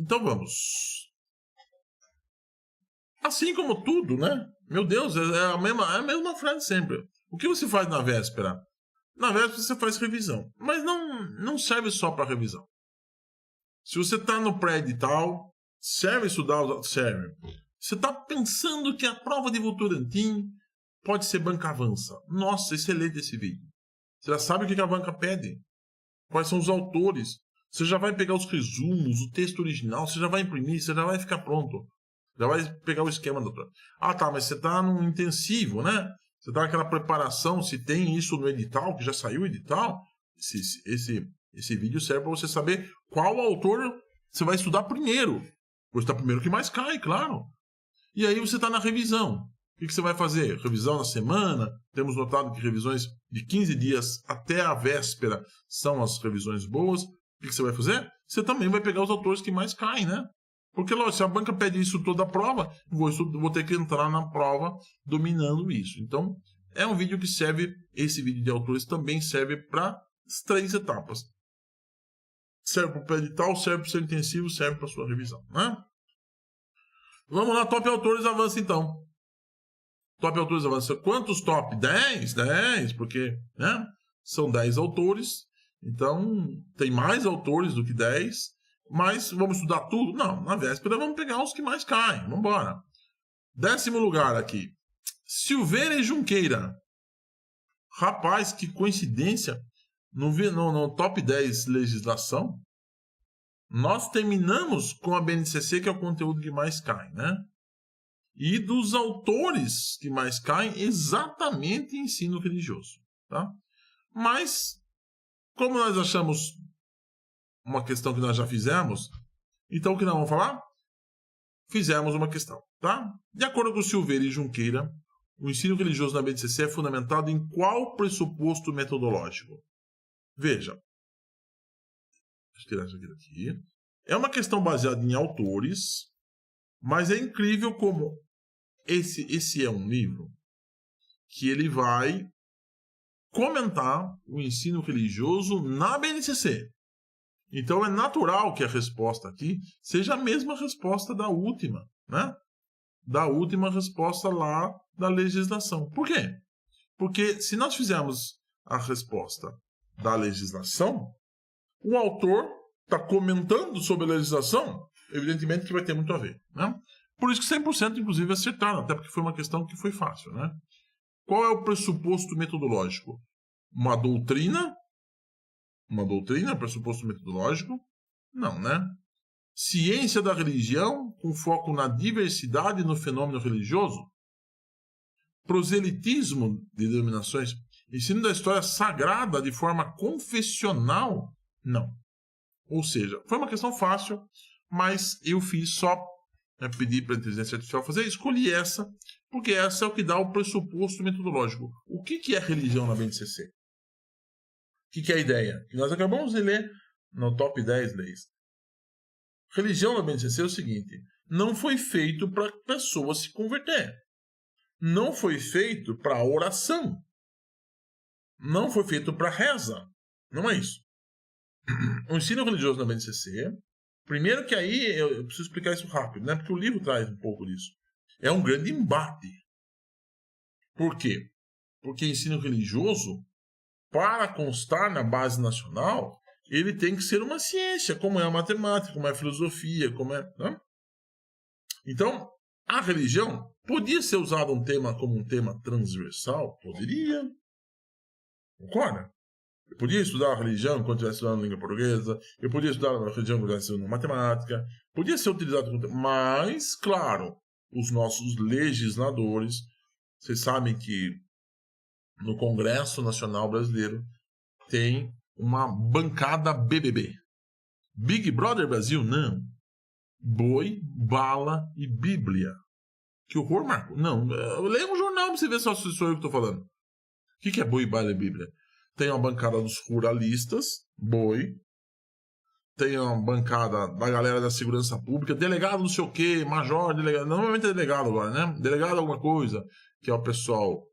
Então vamos. Assim como tudo, né? Meu Deus, é a mesma frase sempre. O que você faz na véspera? Na véspera você faz revisão. Mas não serve só para revisão. Se você está no pré-edital, serve estudar? Serve. Você está pensando que a prova de Votorantim pode ser banca avança. Nossa, excelente esse vídeo. Você já sabe o que a banca pede. Quais são os autores. Você já vai pegar os resumos, o texto original, você já vai imprimir, você já vai ficar pronto. Já vai pegar o esquema, doutor. Ah, tá, mas você está num intensivo, né? Você está naquela preparação, se tem isso no edital, que já saiu o edital. Esse vídeo serve para você saber qual autor você vai estudar primeiro. Você está primeiro que mais cai, claro. E aí você está na revisão. O que você vai fazer? Revisão na semana. Temos notado que revisões de 15 dias até a véspera são as revisões boas. O que você vai fazer? Você também vai pegar os autores que mais caem, né? Porque, lógico, se a banca pede isso toda a prova, vou ter que entrar na prova dominando isso. Então, é um vídeo que serve, esse vídeo de autores também serve para as 3 etapas. Serve para o pré-edital, serve para o seu intensivo, serve para a sua revisão, né? Vamos lá, top autores avança então. Top autores avança. Quantos top? 10? 10, porque, né? São 10 autores, então tem mais autores do que 10. Mas vamos estudar tudo? Não, na véspera vamos pegar os que mais caem. Vamos embora. 10º lugar aqui. Silveira e Junqueira. Rapaz, que coincidência. No top 10 legislação, nós terminamos com a BNCC, que é o conteúdo que mais cai, né? E dos autores que mais caem, exatamente ensino religioso, tá? Mas, como nós achamos uma questão que nós já fizemos, então o que nós vamos falar? Fizemos uma questão, tá? De acordo com Silveira e Junqueira, o ensino religioso na BNCC é fundamentado em qual pressuposto metodológico? Veja, deixa eu tirar isso aqui. É uma questão baseada em autores, mas é incrível como esse é um livro que ele vai comentar o ensino religioso na BNCC. Então é natural que a resposta aqui seja a mesma resposta da última, né? Da última resposta lá da legislação. Por quê? Porque se nós fizermos a resposta da legislação, o autor está comentando sobre a legislação, evidentemente que vai ter muito a ver, né? Por isso que 100% inclusive acertaram, até porque foi uma questão que foi fácil, né? Qual é o pressuposto metodológico? Uma doutrina, pressuposto metodológico? Não, né? Ciência da religião, com foco na diversidade no fenômeno religioso? Proselitismo de denominações? Ensino da história sagrada de forma confessional? Não. Ou seja, foi uma questão fácil, mas eu fiz só, pedi para a inteligência artificial fazer, escolhi essa, porque essa é o que dá o pressuposto metodológico. O que é religião na BNCC? O que é a ideia? Que nós acabamos de ler no top 10 leis. Religião na BNCC é o seguinte: não foi feito para a pessoa se converter. Não foi feito para oração. Não foi feito para reza. Não é isso. O ensino religioso na BNCC, primeiro que aí eu preciso explicar isso rápido, né? Porque o livro traz um pouco disso. É um grande embate. Por quê? Porque ensino religioso, para constar na base nacional, ele tem que ser uma ciência, como é a matemática, como é a filosofia, como é... Né? Então, a religião podia ser usada como um tema transversal? Poderia. Concorda? Eu podia estudar a religião enquanto estivesse estudando língua portuguesa, eu podia estudar a religião enquanto estivesse estudando matemática, podia ser utilizado, mas, claro, os nossos legisladores, vocês sabem que no Congresso Nacional Brasileiro tem uma bancada BBB. Big Brother Brasil, não. Boi, bala e Bíblia. Que horror, Marco? Não, leia um jornal pra você ver só se sou eu que estou falando. O que é boi, bala e Bíblia? Tem uma bancada dos ruralistas, boi. Tem uma bancada da galera da segurança pública, delegado não sei o quê, major, delegado. Normalmente é delegado agora, né? Delegado alguma coisa, que é o pessoal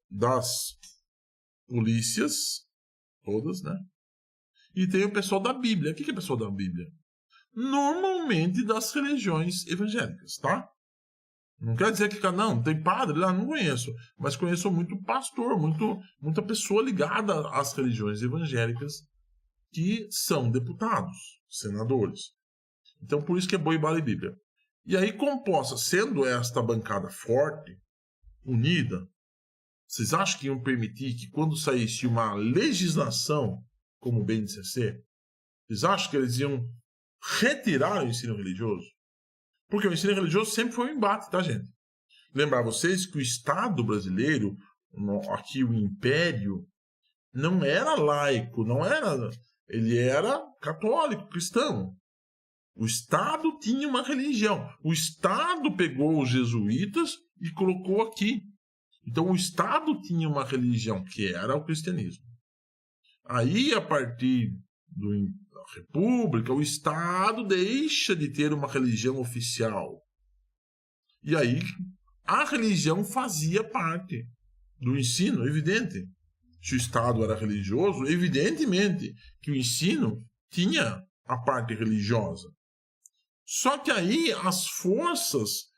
das polícias, todas, né? E tem o pessoal da Bíblia. O que é o pessoal da Bíblia? normalmente das religiões evangélicas, tá? Não quer dizer que não tem padre lá, não conheço, mas conheço muito pastor, muita pessoa ligada às religiões evangélicas que são deputados, senadores. Então, por isso que é boi, bala e Bíblia. E aí, composta, sendo esta bancada forte, unida, vocês acham que iam permitir que quando saísse uma legislação como o BNCC, vocês acham que eles iam retirar o ensino religioso? Porque o ensino religioso sempre foi um embate, tá, gente? Lembrar vocês que o Estado brasileiro, aqui o Império, não era laico, ele era católico, cristão. O Estado tinha uma religião. O Estado pegou os jesuítas e colocou aqui. Então o Estado tinha uma religião, que era o cristianismo. Aí, a partir da República, o Estado deixa de ter uma religião oficial. E aí, a religião fazia parte do ensino, evidente. Se o Estado era religioso, evidentemente que o ensino tinha a parte religiosa. Só que aí, as forças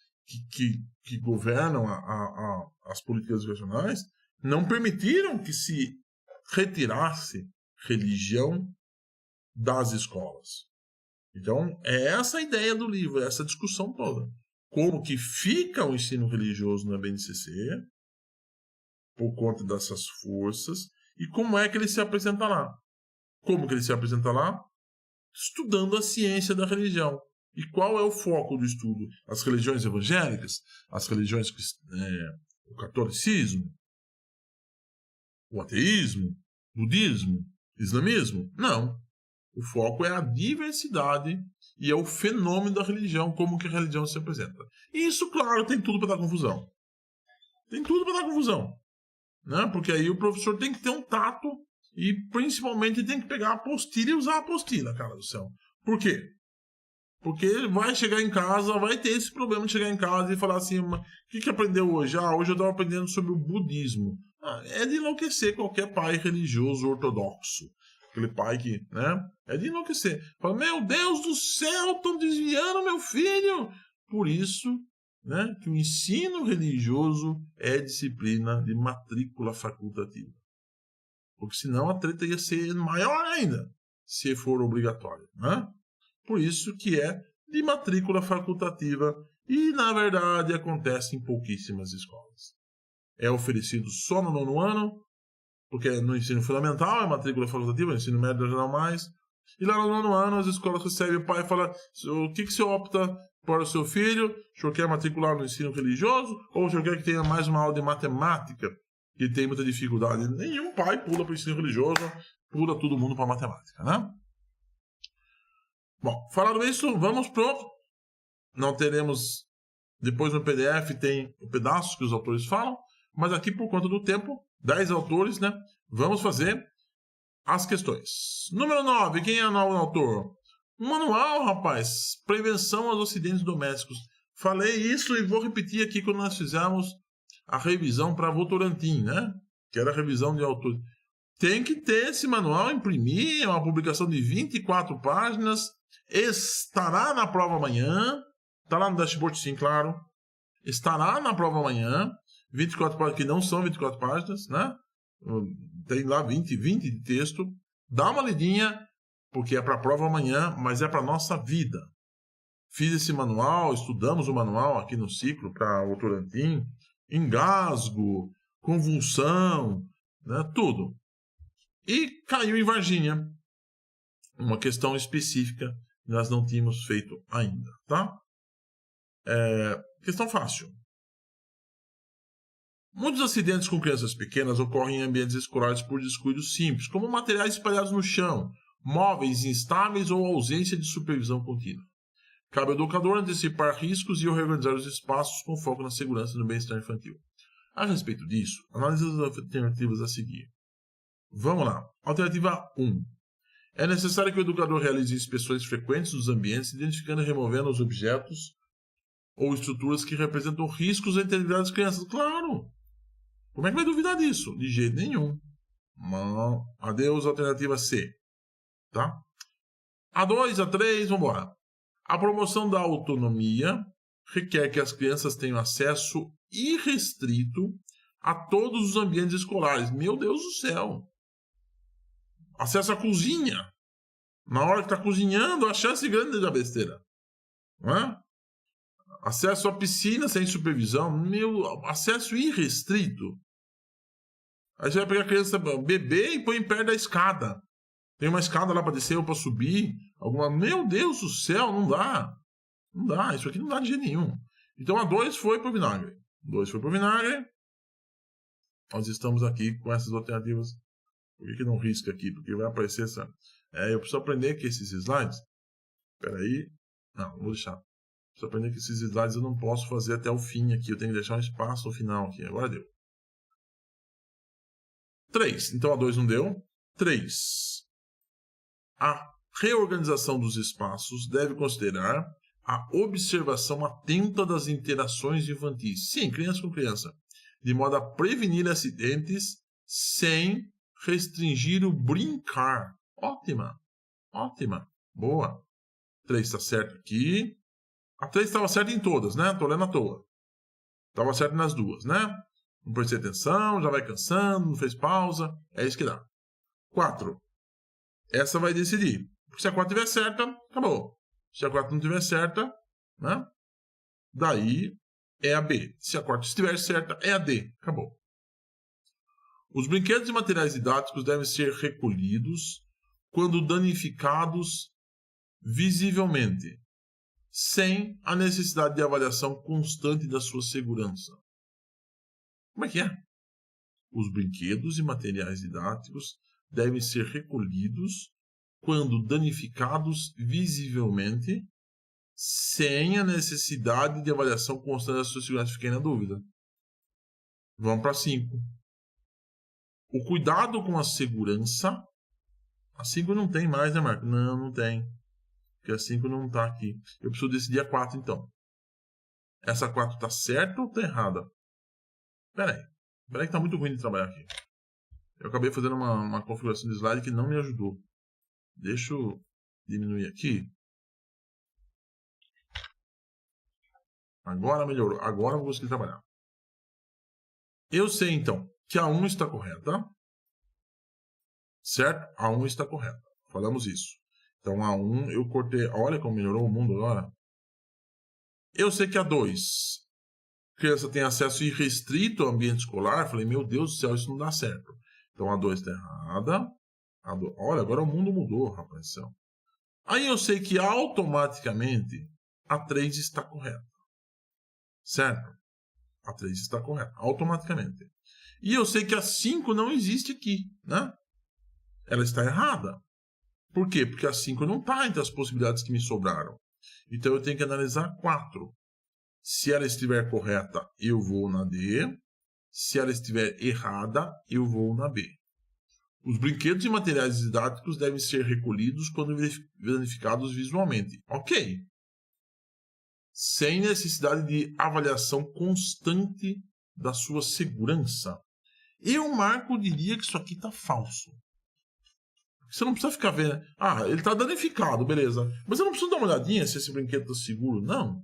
que governam as políticas educacionais não permitiram que se retirasse religião das escolas. Então, é essa a ideia do livro, é essa discussão toda. Como que fica o ensino religioso na BNCC, por conta dessas forças, e como é que ele se apresenta lá. Como que ele se apresenta lá? Estudando a ciência da religião. E qual é o foco do estudo? As religiões evangélicas? As religiões, o catolicismo? O ateísmo? O budismo? O islamismo? Não. O foco é a diversidade e é o fenômeno da religião, como que a religião se apresenta. E isso, claro, tem tudo para dar confusão. Tem tudo para dar confusão. Né? Porque aí o professor tem que ter um tato e, principalmente, tem que pegar a apostila e usar a apostila, cara do céu. Por quê? Porque vai chegar em casa, vai ter esse problema de chegar em casa e falar assim, o que aprendeu hoje? Hoje eu estava aprendendo sobre o budismo. É de enlouquecer qualquer pai religioso ortodoxo. Aquele pai que, né? É de enlouquecer. Fala, meu Deus do céu, estão desviando meu filho. Por isso, né, que o ensino religioso é disciplina de matrícula facultativa. Porque senão a treta ia ser maior ainda, se for obrigatória, né? Por isso que é de matrícula facultativa e, na verdade, acontece em pouquíssimas escolas. É oferecido só no 9º ano, porque no ensino fundamental é matrícula facultativa, no ensino médio já não mais. E lá no 9º ano as escolas recebem o pai e falam, o que você opta para o seu filho? O senhor quer matricular no ensino religioso? Ou o senhor quer que tenha mais uma aula de matemática? Que tem muita dificuldade. Nenhum pai pula para o ensino religioso, pula todo mundo para a matemática, né? Bom, falando isso, vamos pro... Não teremos... Depois no PDF tem o pedaço que os autores falam, mas aqui por conta do tempo, 10 autores, né? Vamos fazer as questões. Número 9, quem é o autor? Um manual, rapaz. Prevenção aos acidentes domésticos. Falei isso e vou repetir aqui quando nós fizemos a revisão para Votorantim, né? Que era a revisão de autores. Tem que ter esse manual, imprimir, é uma publicação de 24 páginas. Estará na prova amanhã. Está lá no dashboard, sim, claro. Estará na prova amanhã. 24 páginas, que não são 24 páginas, né? Tem lá 20 de texto. Dá uma lidinha, porque é para a prova amanhã, mas é para a nossa vida. Fiz esse manual, estudamos o manual aqui no ciclo para Votorantim. Engasgo, convulsão, né? Tudo. E caiu em Varginha. Uma questão específica que nós não tínhamos feito ainda, tá? Questão fácil. Muitos acidentes com crianças pequenas ocorrem em ambientes escolares por descuidos simples, como materiais espalhados no chão, móveis instáveis ou ausência de supervisão contínua. Cabe ao educador antecipar riscos e organizar os espaços com foco na segurança e no bem-estar infantil. A respeito disso, analise as alternativas a seguir. Vamos lá. Alternativa 1. É necessário que o educador realize inspeções frequentes dos ambientes, identificando e removendo os objetos ou estruturas que representam riscos à integridade das crianças. Claro! Como é que vai duvidar disso? De jeito nenhum. Não. Adeus, alternativa C. Tá? A2, A3, vamos embora. A promoção da autonomia requer que as crianças tenham acesso irrestrito a todos os ambientes escolares. Meu Deus do céu! Acesso à cozinha. Na hora que está cozinhando, a chance grande de dar besteira. Não é? Acesso à piscina sem supervisão. Acesso irrestrito. Aí você vai pegar a criança, bebê, e põe perto da escada. Tem uma escada lá para descer ou para subir. Meu Deus do céu, não dá. Não dá, isso aqui não dá de jeito nenhum. Então a 2 foi pro vinagre. 2 foi pro vinagre. Nós estamos aqui com essas alternativas. Por que não risca aqui? Porque vai aparecer essa... eu preciso aprender que esses slides... Espera aí. Não, vou deixar. Preciso aprender que esses slides eu não posso fazer até o fim aqui. Eu tenho que deixar um espaço ao final aqui. Agora deu. 3. Então a 2 não deu. 3. A reorganização dos espaços deve considerar a observação atenta das interações infantis. Sim, criança com criança. De modo a prevenir acidentes sem restringir o brincar. Ótima. Ótima. Boa. 3 está certo aqui. A 3 estava certa em todas, né? Estou lendo à toa. Estava certo nas duas, né? Não prestei atenção, já vai cansando, não fez pausa. É isso que dá. 4. Essa vai decidir. Porque se a 4 estiver certa, acabou. Se a 4 não estiver certa, né? Daí é a B. Se a 4 estiver certa, é a D. Acabou. Os brinquedos e materiais didáticos devem ser recolhidos quando danificados visivelmente, sem a necessidade de avaliação constante da sua segurança. Como é que é? Os brinquedos e materiais didáticos devem ser recolhidos quando danificados visivelmente, sem a necessidade de avaliação constante da sua segurança. Fiquei na dúvida. Vamos para 5. O cuidado com a segurança. A 5 não tem mais, né, Marco? Não, não tem. Porque a 5 não está aqui. Eu preciso decidir a 4, então. Essa 4 está certa ou está errada? Espera aí que está muito ruim de trabalhar aqui. Eu acabei fazendo uma configuração de slide que não me ajudou. Deixa eu diminuir aqui. Agora melhorou. Agora eu vou conseguir trabalhar. Eu sei, então, que a 1 está correta. Certo? A 1 está correta. Falamos isso. Então, a 1 eu cortei. Olha como melhorou o mundo agora. Eu sei que a 2, criança tem acesso irrestrito ao ambiente escolar. Falei, meu Deus do céu, isso não dá certo. Então, a 2 está errada. Olha, agora o mundo mudou, rapaz. Aí eu sei que automaticamente a 3 está correta. Certo? A 3 está correta. Automaticamente. E eu sei que a 5 não existe aqui, né? Ela está errada. Por quê? Porque a 5 não está entre as possibilidades que me sobraram. Então, eu tenho que analisar a 4. Se ela estiver correta, eu vou na D. Se ela estiver errada, eu vou na B. Os brinquedos e materiais didáticos devem ser recolhidos quando verificados visualmente. Ok. Sem necessidade de avaliação constante da sua segurança. Marco, diria que isso aqui está falso. Você não precisa ficar vendo. Ele está danificado, beleza. Mas eu não preciso dar uma olhadinha se esse brinquedo está seguro. Não.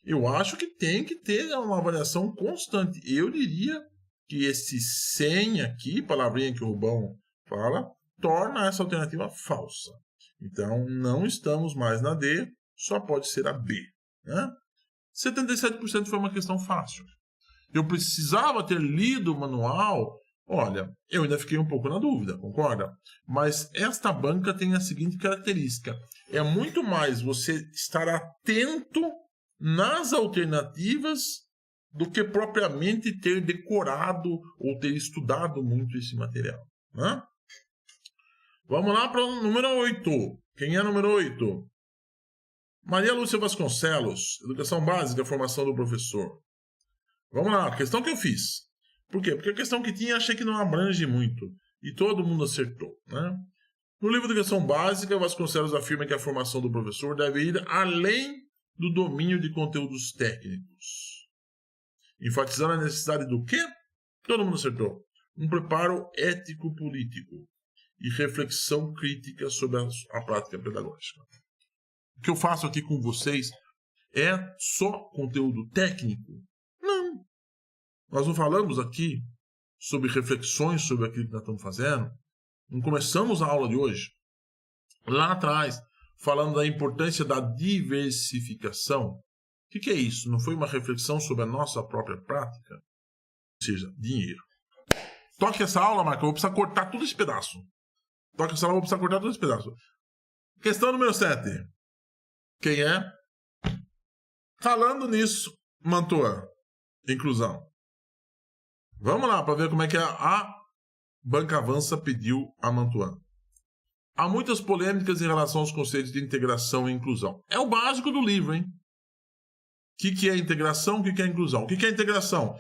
Eu acho que tem que ter uma avaliação constante. Eu diria que esse sem aqui, palavrinha que o Rubão fala, torna essa alternativa falsa. Então, não estamos mais na D, só pode ser a B. Né? 77% foi uma questão fácil. Eu precisava ter lido o manual. Olha, eu ainda fiquei um pouco na dúvida, concorda? Mas esta banca tem a seguinte característica. É muito mais você estar atento nas alternativas do que propriamente ter decorado ou ter estudado muito esse material. Né? Vamos lá para o número 8. Quem é o número 8? Maria Lúcia Vasconcelos, Educação Básica, Formação do Professor. Vamos lá, a questão que eu fiz. Por quê? Porque a questão que tinha achei que não abrange muito. E todo mundo acertou. Né? No livro de Educação Básica, Vasconcelos afirma que a formação do professor deve ir além do domínio de conteúdos técnicos. Enfatizando a necessidade do quê? Todo mundo acertou. Um preparo ético-político e reflexão crítica sobre a prática pedagógica. que eu faço aqui com vocês é só conteúdo técnico? Não. Nós não falamos aqui sobre reflexões sobre aquilo que nós estamos fazendo. Não começamos a aula de hoje lá atrás falando da importância da diversificação. O que é isso? Não foi uma reflexão sobre a nossa própria prática? Ou seja, dinheiro. Toque essa aula, Marco, eu vou precisar cortar todo esse pedaço. Toque essa aula, eu vou precisar cortar todo esse pedaço. Questão número 7. Quem é? Falando nisso, Mantua. Inclusão. Vamos lá para ver como é que a Banca Avança pediu a Mantua. Há muitas polêmicas em relação aos conceitos de integração e inclusão. É o básico do livro, hein? O que é integração? O que é inclusão? O que é integração?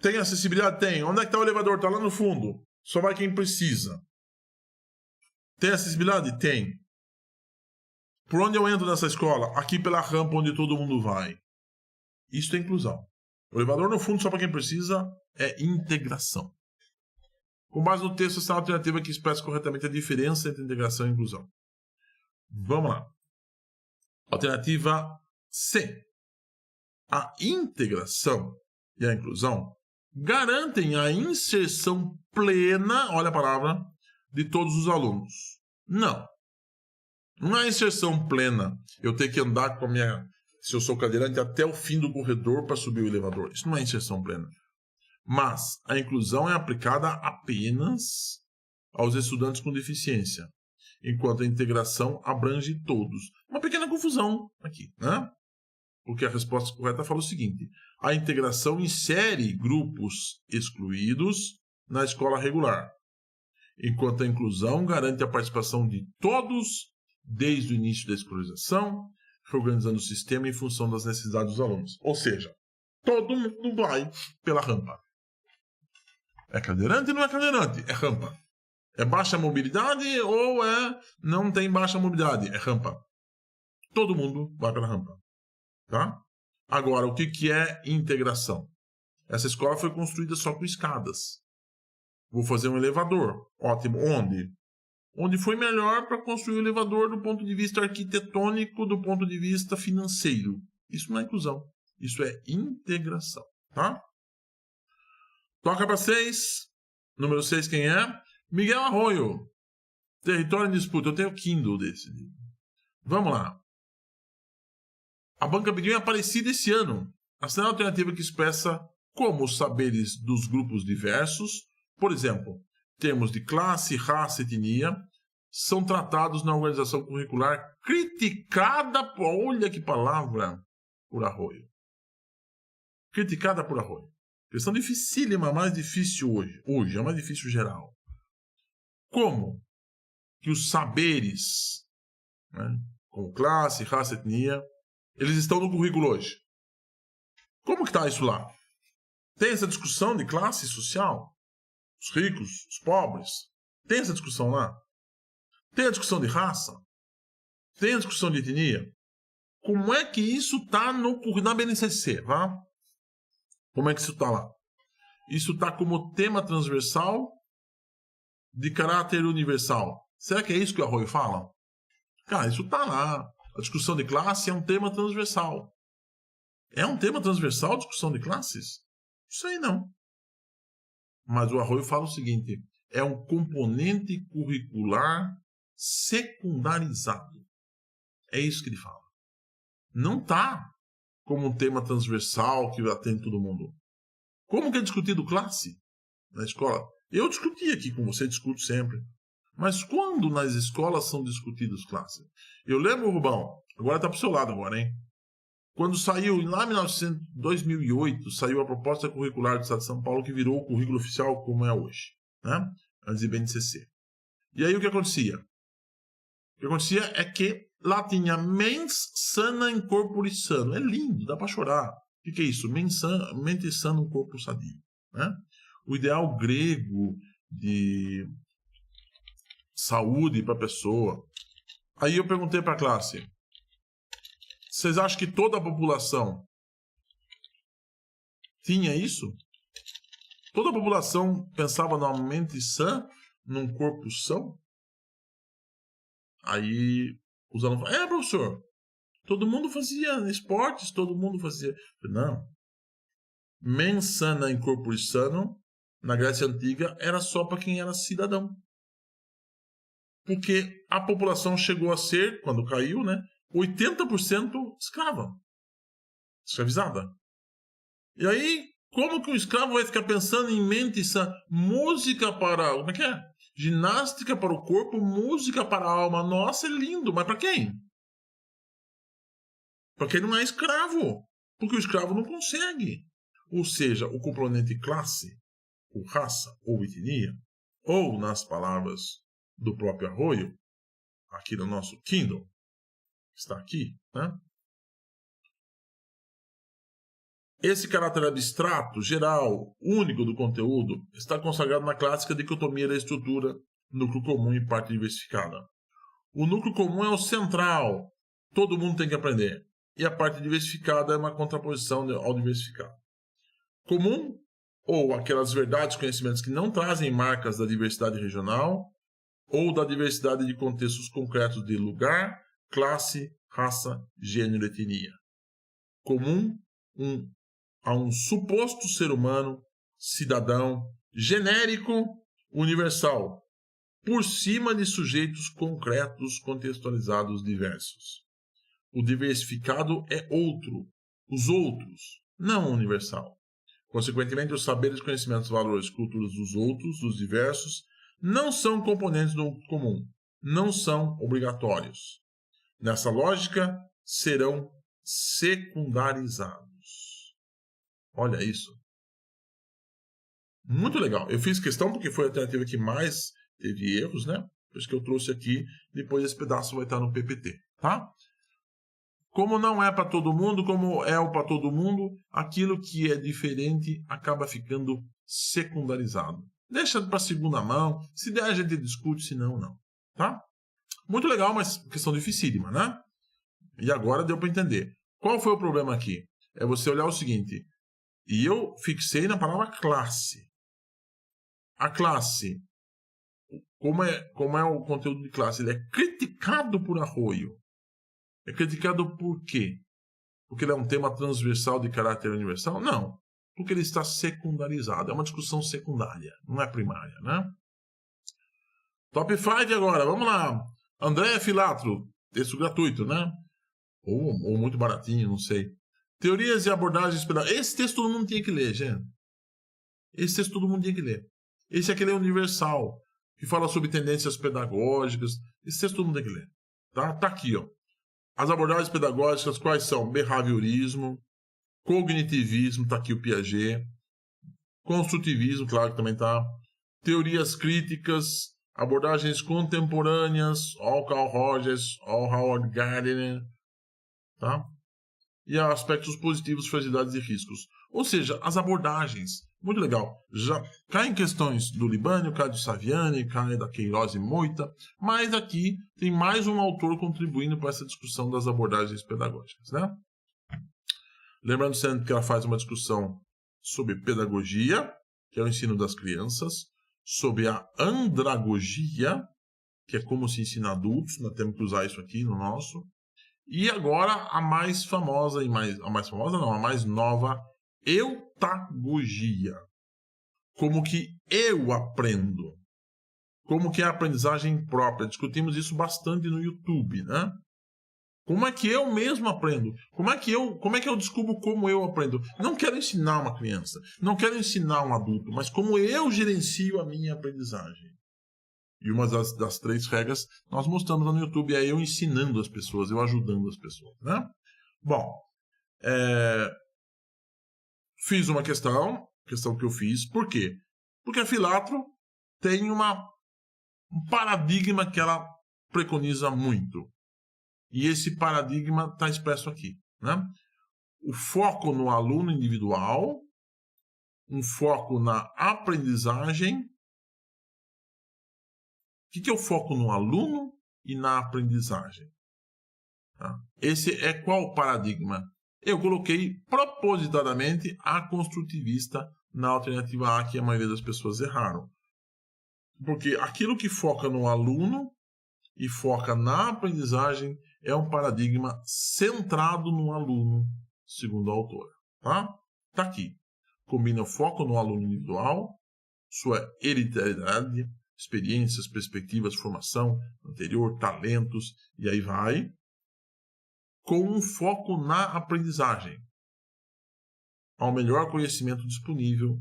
Tem acessibilidade? Tem. Onde é que está o elevador? Está lá no fundo. Só vai quem precisa. Tem acessibilidade? Tem. Por onde eu entro nessa escola? Aqui pela rampa onde todo mundo vai. Isso é inclusão. O elevador no fundo só para quem precisa é integração. Com base no texto, essa alternativa que expressa corretamente a diferença entre integração e inclusão. Vamos lá. Alternativa C. A integração e a inclusão garantem a inserção plena, olha a palavra, de todos os alunos. Não. Não é inserção plena. Eu tenho que andar com a minha, se eu sou cadeirante, até o fim do corredor para subir o elevador. Isso não é inserção plena. Mas a inclusão é aplicada apenas aos estudantes com deficiência, enquanto a integração abrange todos. Uma pequena confusão aqui, né? Porque a resposta correta fala o seguinte: a integração insere grupos excluídos na escola regular, enquanto a inclusão garante a participação de todos desde o início da escolarização, reorganizando o sistema em função das necessidades dos alunos. Ou seja, todo mundo vai pela rampa. É cadeirante ou não é cadeirante? É rampa. É baixa mobilidade ou não tem baixa mobilidade? É rampa. Todo mundo vai pela rampa. Tá? Agora, o que é integração? Essa escola foi construída só com escadas. Vou fazer um elevador. Ótimo. Onde? Onde foi melhor para construir o elevador do ponto de vista arquitetônico, do ponto de vista financeiro. Isso não é inclusão. Isso é integração. Tá? Toca para 6. Número 6, quem é? Miguel Arroio. Território em disputa. Eu tenho Kindle desse livro. Vamos lá. A banca pediu em Aparecida esse ano. A alternativa que expressa como os saberes dos grupos diversos, por exemplo, termos de classe, raça e etnia, são tratados na organização curricular criticada, olha que palavra, por Arroio. Criticada por Arroio. Questão dificílima, mais difícil hoje. Hoje é mais difícil geral. Como que os saberes, né, como classe, raça, etnia, eles estão no currículo hoje? Como que está isso lá? Tem essa discussão de classe social? Os ricos, os pobres? Tem essa discussão lá? Tem a discussão de raça? Tem a discussão de etnia? Como é que isso está na BNCC? Tá? Como é que isso está lá? Isso está como tema transversal de caráter universal. Será que é isso que o Arroio fala? Cara, isso está lá. A discussão de classe é um tema transversal. É um tema transversal a discussão de classes? Isso aí não. Mas o Arroio fala o seguinte: é um componente curricular secundarizado. É isso que ele fala. Não está como um tema transversal que atende todo mundo. Como que é discutido classe na escola? Eu discuti aqui com você, discuto sempre. Mas quando nas escolas são discutidos classe? Eu lembro, Rubão, agora está para o seu lado agora, hein? Quando saiu, lá em 2008, saiu a proposta curricular do Estado de São Paulo, que virou o currículo oficial como é hoje, né? Antes de BNCC. E aí o que acontecia? O que acontecia é que lá tinha mens sana in corpore sano. É lindo, dá para chorar. O que é isso? Mente sana in corpo sadio, né? O ideal grego de saúde para a pessoa. Aí eu perguntei para a classe: vocês acham que toda a população tinha isso? Toda a população pensava numa mente sã, num corpo são? Aí os alunos falaram: professor, Todo mundo fazia esportes, todo mundo fazia... Não. Mens sana in corpore sano, na Grécia Antiga, era só para quem era cidadão. Porque a população chegou a ser, quando caiu, né, 80% escrava. Escravizada. E aí, como que o escravo vai ficar pensando em mente sã? Música para... Como é que é? Ginástica para o corpo, música para a alma. Nossa, é lindo, mas para quem? Para quem não é escravo. Porque o escravo não consegue. Ou seja, o componente classe, ou raça, ou etnia, ou, nas palavras do próprio Arroyo, aqui no nosso Kindle, está aqui, né? Esse caráter abstrato, geral, único do conteúdo, está consagrado na clássica dicotomia da estrutura núcleo comum e parte diversificada. O núcleo comum é o central, todo mundo tem que aprender, e a parte diversificada é uma contraposição ao diversificado. Comum, ou aquelas verdades, conhecimentos que não trazem marcas da diversidade regional, ou da diversidade de contextos concretos de lugar, classe, raça, gênero e etnia. Comum a um suposto ser humano, cidadão, genérico, universal, por cima de sujeitos concretos, contextualizados, diversos. O diversificado é outro, os outros, não universal. Consequentemente, os saberes, conhecimentos, valores, culturas dos outros, dos diversos, não são componentes do comum, não são obrigatórios. Nessa lógica, serão secundarizados. Olha isso. Muito legal. Eu fiz questão porque foi a alternativa que mais teve erros, né? Por isso que eu trouxe aqui. Depois esse pedaço vai estar no PPT, tá? Como não é para todo mundo, como é o para todo mundo, aquilo que é diferente acaba ficando secundarizado. Deixa para segunda mão. Se der, a gente discute, se não, não. Tá? Muito legal, mas questão dificílima, né? E agora deu para entender. Qual foi o problema aqui? É você olhar o seguinte. E eu fixei na palavra classe. A classe, como é o conteúdo de classe? Ele é criticado por Arroyo. É criticado por quê? Porque ele é um tema transversal de caráter universal? Não. Porque ele está secundarizado. É uma discussão secundária, não é primária, né? Top 5 agora, vamos lá. André Filatro, texto gratuito, né? Ou muito baratinho, não sei. Teorias e abordagens pedagógicas. Esse texto todo mundo tinha que ler, gente. Esse texto todo mundo tinha que ler. Esse aqui é universal, que fala sobre tendências pedagógicas. Esse texto todo mundo tem que ler. Tá aqui, ó. As abordagens pedagógicas, quais são? Behaviorismo, cognitivismo, tá aqui o Piaget. Construtivismo, claro que também tá. Teorias críticas, abordagens contemporâneas, ó Carl Rogers, ó Howard Gardner, tá? E aspectos positivos, fragilidades e riscos. Ou seja, as abordagens. Muito legal. Já cai em questões do Libânio, cai do Saviani, cai da Queiroz e Moita, mas aqui tem mais um autor contribuindo para essa discussão das abordagens pedagógicas, né? Lembrando sempre que ela faz uma discussão sobre pedagogia, que é o ensino das crianças, sobre a andragogia, que é como se ensina adultos, nós temos que usar isso aqui no nosso. E agora a mais famosa, a mais nova, eutagogia. Como que eu aprendo. Como que é a aprendizagem própria. Discutimos isso bastante no YouTube, né? Como é que eu mesmo aprendo? Como é que eu descubro como eu aprendo? Não quero ensinar uma criança, não quero ensinar um adulto, mas como eu gerencio a minha aprendizagem. E uma das 3 regras nós mostramos lá no YouTube, é eu ensinando as pessoas, eu ajudando as pessoas, né? Bom, fiz uma questão que eu fiz, por quê? Porque a Filatro tem um paradigma que ela preconiza muito. E esse paradigma está expresso aqui, né? O foco no aluno individual, um foco na aprendizagem. O que é o foco no aluno e na aprendizagem? Tá? Esse é qual paradigma? Eu coloquei propositadamente a construtivista na alternativa A, que a maioria das pessoas erraram. Porque aquilo que foca no aluno e foca na aprendizagem é um paradigma centrado no aluno, segundo a autora. Tá aqui. Combina foco no aluno individual, sua hereditariedade, experiências, perspectivas, formação anterior, talentos, e aí vai, com um foco na aprendizagem, ao melhor conhecimento disponível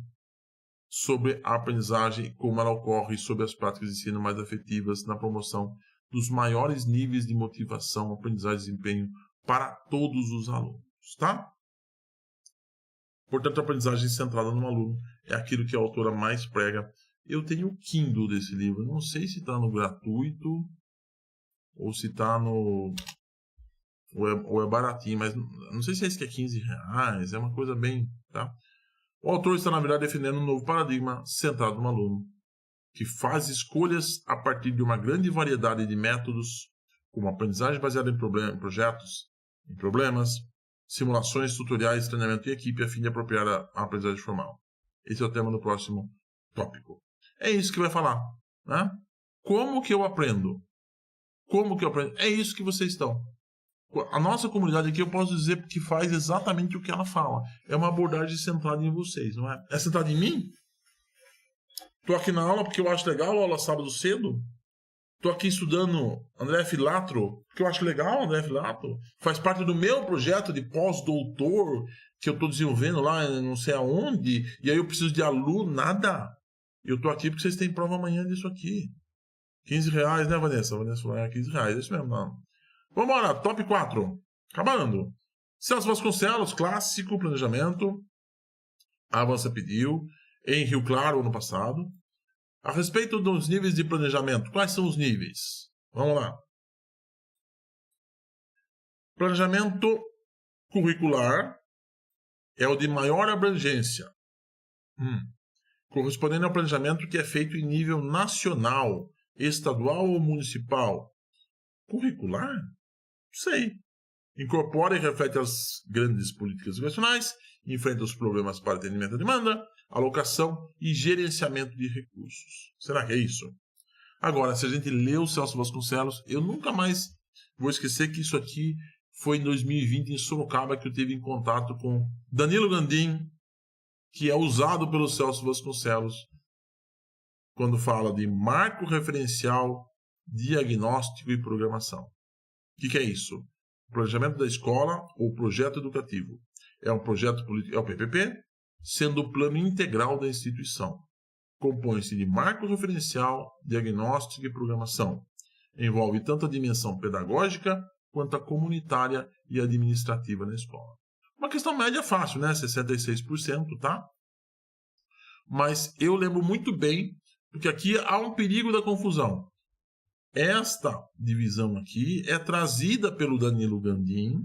sobre a aprendizagem, como ela ocorre sob as práticas de ensino mais afetivas na promoção dos maiores níveis de motivação, aprendizagem e desempenho para todos os alunos, tá? Portanto, a aprendizagem centrada no aluno é aquilo que a autora mais prega. Eu tenho o Kindle desse livro, não sei se está no gratuito ou se está no... ou é baratinho, mas não sei se é esse que é R$15, é uma coisa bem... tá? O autor está, na verdade, defendendo um novo paradigma centrado no aluno, que faz escolhas a partir de uma grande variedade de métodos, como aprendizagem baseada em projetos, em problemas, simulações, tutoriais, treinamento em equipe, a fim de apropriar a aprendizagem formal. Esse é o tema do próximo tópico. É isso que vai falar, né? Como que eu aprendo? Como que eu aprendo? É isso que vocês estão. A nossa comunidade aqui, eu posso dizer que faz exatamente o que ela fala. É uma abordagem centrada em vocês, não é? É centrada em mim? Estou aqui na aula porque eu acho legal, aula sábado cedo. Estou aqui estudando André Filatro, porque eu acho legal André Filatro. Faz parte do meu projeto de pós-doutor, que eu estou desenvolvendo lá, não sei aonde, e aí eu preciso de aluno, nada. Eu estou aqui porque vocês têm prova amanhã disso aqui. R$15, né, Vanessa? Vanessa falou, R$15, é isso mesmo, não. Vamos embora, top 4. Acabando. Celso Vasconcelos, clássico, planejamento. A Avança pediu. Em Rio Claro, ano passado. A respeito dos níveis de planejamento, quais são os níveis? Vamos lá. Planejamento curricular é o de maior abrangência, correspondendo ao planejamento que é feito em nível nacional, estadual ou municipal. Curricular? Sei. Incorpora e reflete as grandes políticas educacionais, enfrenta os problemas para atendimento à demanda, alocação e gerenciamento de recursos. Será que é isso? Agora, se a gente lê o Celso Vasconcelos, eu nunca mais vou esquecer que isso aqui foi em 2020, em Sorocaba, que eu tive em contato com Danilo Gandim, que é usado pelo Celso Vasconcelos quando fala de marco referencial, diagnóstico e programação. O que é isso? O planejamento da escola ou projeto educativo. É um projeto político, é o PPP, sendo o plano integral da instituição. Compõe-se de marco referencial, diagnóstico e programação. Envolve tanto a dimensão pedagógica quanto a comunitária e administrativa na escola. Uma questão média fácil, né? 66%, tá? Mas eu lembro muito bem, porque aqui há um perigo da confusão. Esta divisão aqui é trazida pelo Danilo Gandim.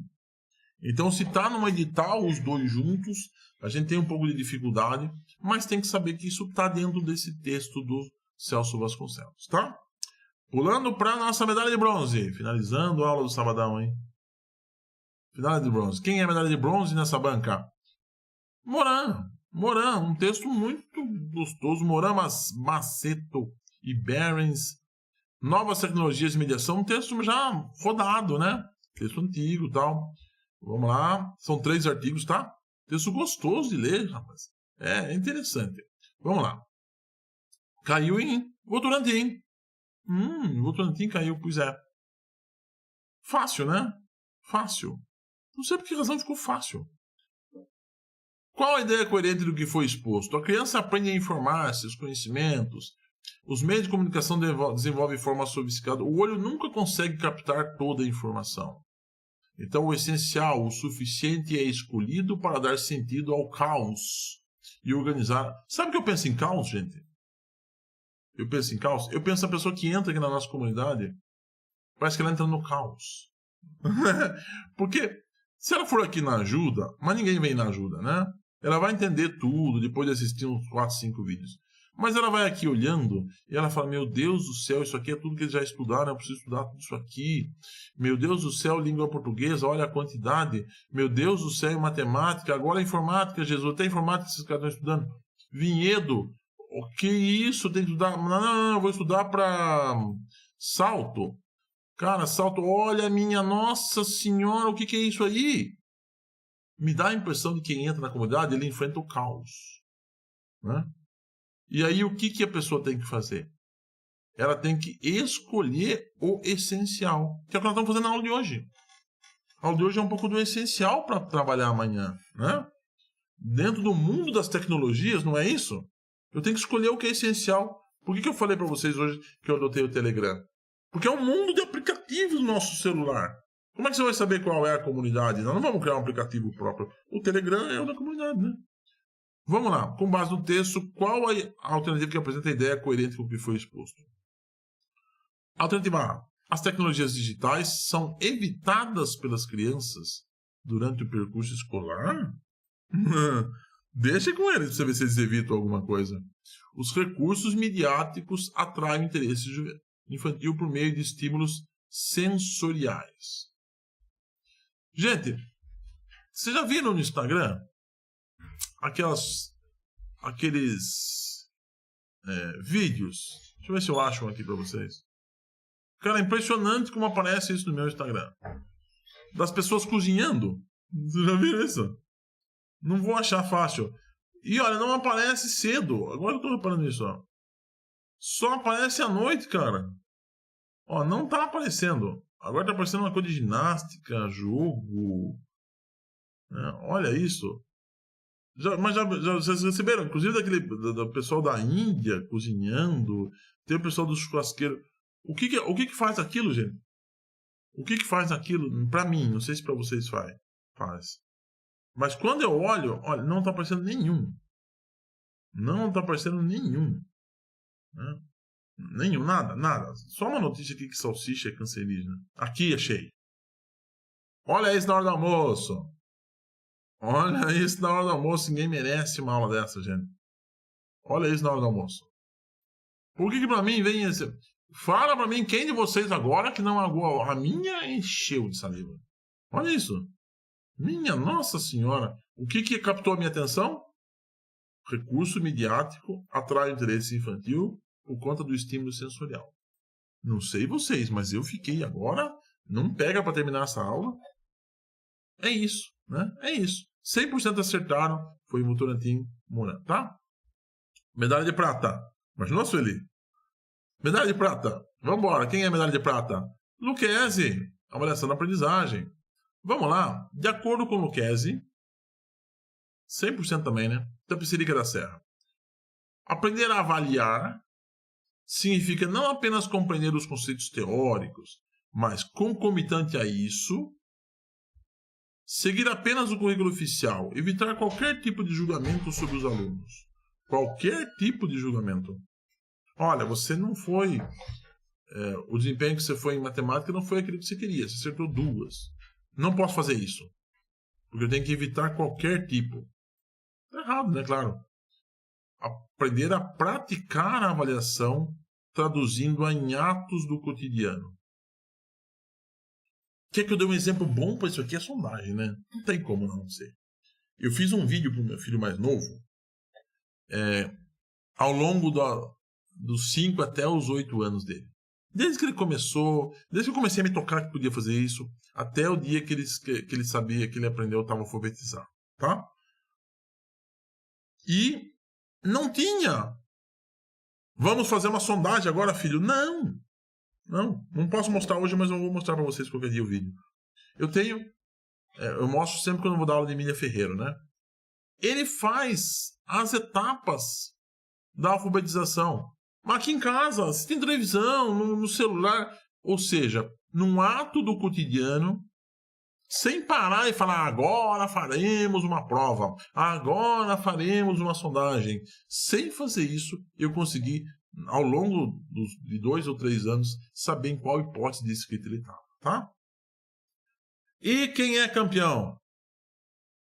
Então, se está num edital, os dois juntos, a gente tem um pouco de dificuldade, mas tem que saber que isso está dentro desse texto do Celso Vasconcelos, tá? Pulando para a nossa medalha de bronze. Finalizando a aula do sabadão, hein? Medalha de bronze. Quem é a medalha de bronze nessa banca? Moran. Moran, um texto muito gostoso. Moran, Maceto e Behrens. Novas tecnologias de mediação. Um texto já rodado, né? Texto antigo e tal. Vamos lá. São 3 artigos, tá? Texto gostoso de ler, rapaz. É interessante. Vamos lá. Caiu em Votorantim. Votorantim caiu, pois é. Fácil, né? Fácil. Não sei por que razão ficou fácil. Qual a ideia coerente do que foi exposto? A criança aprende a informar seus conhecimentos. Os meios de comunicação desenvolvem de forma sofisticada. O olho nunca consegue captar toda a informação. Então, o essencial, o suficiente é escolhido para dar sentido ao caos e organizar. Sabe o que eu penso em caos, gente? Eu penso em caos. Eu penso na pessoa que entra aqui na nossa comunidade, parece que ela entra no caos. Porque se ela for aqui na ajuda, mas ninguém vem na ajuda, né? Ela vai entender tudo depois de assistir uns 4, 5 vídeos. Mas ela vai aqui olhando e ela fala, meu Deus do céu, isso aqui é tudo que eles já estudaram, eu preciso estudar tudo isso aqui. Meu Deus do céu, língua portuguesa, olha a quantidade. Meu Deus do céu, matemática, agora a informática, Jesus, até informática que esses caras estão estudando. Vinhedo, o que isso? Tem que estudar? Não, eu vou estudar para salto. Cara, salto, olha minha Nossa Senhora, o que é isso aí? Me dá a impressão de quem entra na comunidade, ele enfrenta o caos, né? E aí o que a pessoa tem que fazer? Ela tem que escolher o essencial, que é o que nós estamos fazendo na aula de hoje. A aula de hoje é um pouco do essencial para trabalhar amanhã, né? Dentro do mundo das tecnologias, não é isso? Eu tenho que escolher o que é essencial. Por que eu falei para vocês hoje que eu adotei o Telegram? Porque é um mundo de aplicativos no nosso celular. Como é que você vai saber qual é a comunidade? Nós não vamos criar um aplicativo próprio. O Telegram é o da comunidade, né? Vamos lá. Com base no texto, qual a alternativa que apresenta a ideia coerente com o que foi exposto? Alternativa A. As tecnologias digitais são evitadas pelas crianças durante o percurso escolar? Deixa com eles para você ver se eles evitam alguma coisa. Os recursos midiáticos atraem o interesse infantil por meio de estímulos sensoriais. Gente, vocês já viram no Instagram aqueles vídeos? Deixa eu ver se eu acho um aqui para vocês. Cara, é impressionante como aparece isso no meu Instagram. Das pessoas cozinhando. Vocês já viram isso? Não vou achar fácil. E olha, não aparece cedo. Agora eu tô reparando isso, ó. Só aparece à noite, cara. Ó, não tá aparecendo. Agora tá aparecendo uma coisa de ginástica, jogo. Olha isso. Mas vocês receberam? Inclusive do pessoal da Índia cozinhando. Tem o pessoal do churrasqueiro. O que faz aquilo, gente? O que faz aquilo? Pra mim, não sei se pra vocês faz. Mas quando eu olho, olha, não tá aparecendo nenhum. Não tá aparecendo nenhum. Né? Nenhum, nada. Só uma notícia aqui que salsicha é cancerígena. Aqui, achei. Olha isso na hora do almoço. Olha isso na hora do almoço. Ninguém merece uma aula dessa, gente. Olha isso na hora do almoço. Por que pra mim vem esse... Fala pra mim quem de vocês agora que não agou. A minha encheu de saliva. Olha isso. Minha Nossa Senhora. O que captou a minha atenção? Recurso midiático atrai o interesse infantil por conta do estímulo sensorial. Não sei vocês, mas eu fiquei agora... Não pega para terminar essa aula. É isso, né? É isso. 100% acertaram. Foi o Votorantim Moura, tá? Medalha de prata. Imaginou, Sueli? Medalha de prata. Vamos embora. Quem é a medalha de prata? Lucchesi. Avaliação da aprendizagem. Vamos lá. De acordo com Lucchesi, 100% também, né? Tapicerica da Serra. Aprender a avaliar significa não apenas compreender os conceitos teóricos, mas concomitante a isso, seguir apenas o currículo oficial, evitar qualquer tipo de julgamento sobre os alunos. Qualquer tipo de julgamento. Olha, você não foi... o desempenho que você foi em matemática não foi aquele que você queria. Você acertou 2. Não posso fazer isso. Porque eu tenho que evitar qualquer tipo. Tá errado, né? Claro. Aprender a praticar a avaliação, traduzindo-a em atos do cotidiano. Quer que eu dê um exemplo bom para isso aqui? É sondagem, né? Não tem como não ser. Eu fiz um vídeo para o meu filho mais novo, ao longo dos 5 até os 8 anos dele. Desde que ele começou, desde que eu comecei a me tocar que podia fazer isso, até o dia que ele sabia, que ele aprendeu, estava alfabetizado, tá? E não tinha. Vamos fazer uma sondagem agora, filho? Não posso mostrar hoje, mas eu vou mostrar para vocês qualquer dia o vídeo. Eu mostro sempre quando eu vou dar aula de Emília Ferreira, né? Ele faz as etapas da alfabetização. Mas aqui em casa, você tem televisão, no celular, ou seja, num ato do cotidiano, sem parar e falar, agora faremos uma prova, agora faremos uma sondagem. Sem fazer isso, eu consegui, ao longo de 2 ou 3 anos, saber em qual hipótese de escrita ele estava, tá? E quem é campeão?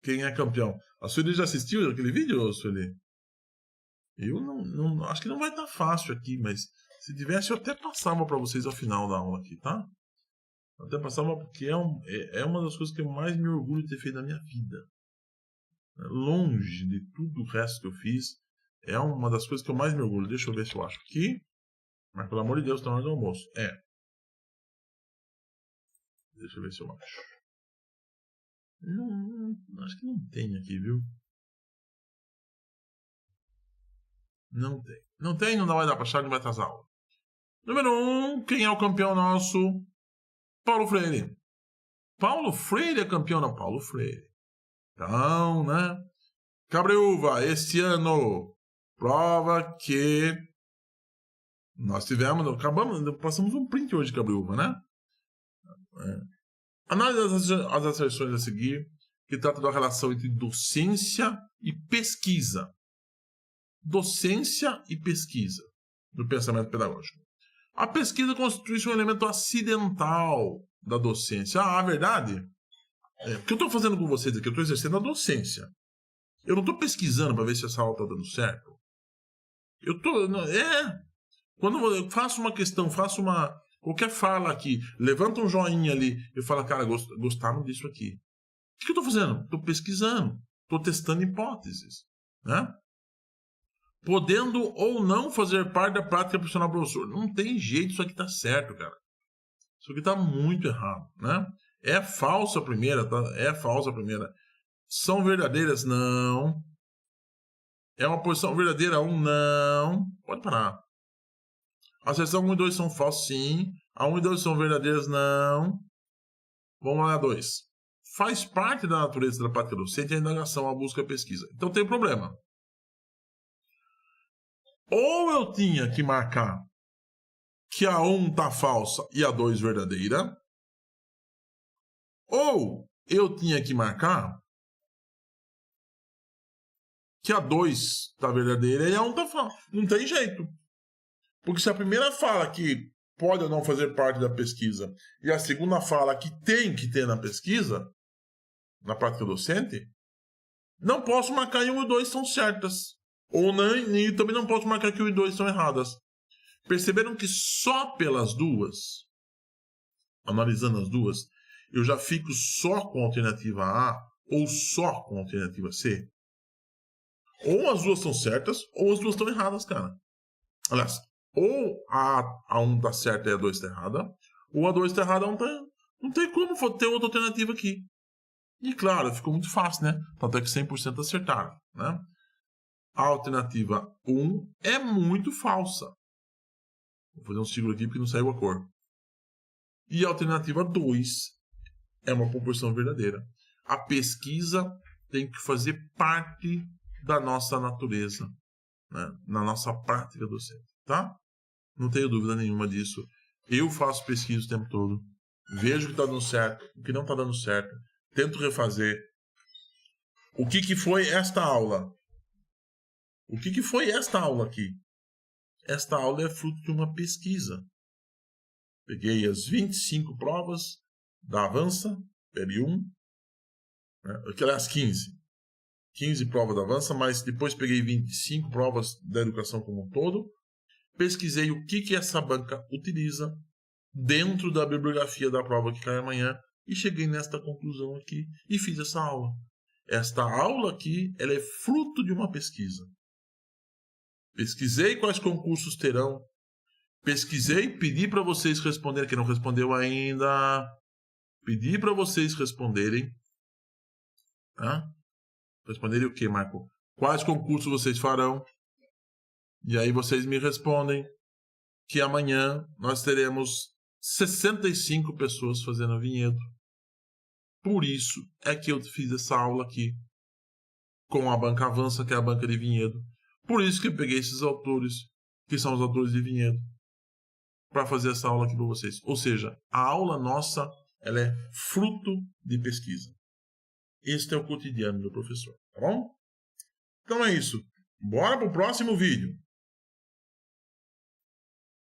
Quem é campeão? A Sueli já assistiu aquele vídeo, Sueli? Eu não acho que não vai estar fácil aqui, mas se tivesse eu até passava para vocês ao final da aula aqui, tá? Eu até passava porque é uma das coisas que eu mais me orgulho de ter feito na minha vida. Longe de tudo o resto que eu fiz, é uma das coisas que eu mais me orgulho. Deixa eu ver se eu acho aqui. Mas pelo amor de Deus, tá na hora do almoço. Deixa eu ver se eu acho. Não, acho que não tem aqui, viu? Não tem. Não tem, não vai dar pra achar, não vai atrasar a aula. Número 1, quem é o campeão nosso? Paulo Freire. Paulo Freire é campeão, não? Paulo Freire. Então, né? Cabreúva, este ano, prova que nós tivemos, passamos um print hoje de Cabreúva, né? Análise as asserções a seguir, que trata da relação entre docência e pesquisa. Docência e pesquisa do pensamento pedagógico. A pesquisa constitui um elemento acidental da docência. A verdade é, o que eu estou fazendo com vocês aqui, eu estou exercendo a docência. Eu não estou pesquisando para ver se essa aula está dando certo. Eu estou... Quando eu faço uma questão, qualquer fala aqui, levanta um joinha ali e fala, cara, gostaram disso aqui. O que eu estou fazendo? Estou pesquisando, estou testando hipóteses, né? Podendo ou não fazer parte da prática profissional do professor. Não tem jeito, isso aqui está certo, cara. Isso aqui está muito errado, né? É falsa a primeira, tá? É falsa a primeira. São verdadeiras? Não. É uma posição verdadeira? Não. Pode parar. A seção 1 e 2 são falsas, sim. A 1 e 2 são verdadeiras? Não. Vamos lá, 2. Faz parte da natureza da prática docente a indagação, a busca e a pesquisa. Então tem problema. Ou eu tinha que marcar que a 1 está falsa e a 2 verdadeira. Ou eu tinha que marcar que a 2 está verdadeira e a 1 está falsa. Não tem jeito. Porque se a primeira fala que pode ou não fazer parte da pesquisa e a segunda fala que tem que ter na pesquisa, na prática docente, não posso marcar que 1 e 2 são certas. Ou não, e também não posso marcar que 1 e 2 são erradas. Perceberam que só pelas duas, analisando as duas, eu já fico só com a alternativa A ou só com a alternativa C? Ou as duas são certas, ou as duas estão erradas, cara. Aliás, ou a 1 está certa e a 2 está errada, ou a 2 está errada e a 1 está... Não tem como ter outra alternativa aqui. E claro, ficou muito fácil, né? Tanto é que 100% acertaram, né? A alternativa 1 é muito falsa. Vou fazer um círculo aqui porque não saiu a cor. E a alternativa 2 é uma proporção verdadeira. A pesquisa tem que fazer parte da nossa natureza, né? Na nossa prática docente, tá? Não tenho dúvida nenhuma disso. Eu faço pesquisa o tempo todo. Vejo o que está dando certo, o que não está dando certo. Tento refazer. O que foi esta aula? O que foi esta aula aqui? Esta aula é fruto de uma pesquisa. Peguei as 25 provas da Avança, PL1, né? Aliás, 15. 15 provas da Avança, mas depois peguei 25 provas da educação como um todo. Pesquisei o que essa banca utiliza dentro da bibliografia da prova que cai amanhã e cheguei nesta conclusão aqui e fiz essa aula. Esta aula aqui, ela é fruto de uma pesquisa. Pesquisei quais concursos terão. Pesquisei, pedi para vocês responderem, quem não respondeu ainda. Pedi para vocês responderem. Tá? Responderem o quê, Marco? Quais concursos vocês farão? E aí vocês me respondem que amanhã nós teremos 65 pessoas fazendo vinhedo. Por isso é que eu fiz essa aula aqui com a banca Avança, que é a banca de vinhedo. Por isso que eu peguei esses autores, que são os autores de vinhedo, para fazer essa aula aqui para vocês. Ou seja, a aula nossa, ela é fruto de pesquisa. Este é o cotidiano do professor, tá bom? Então é isso. Bora pro próximo vídeo.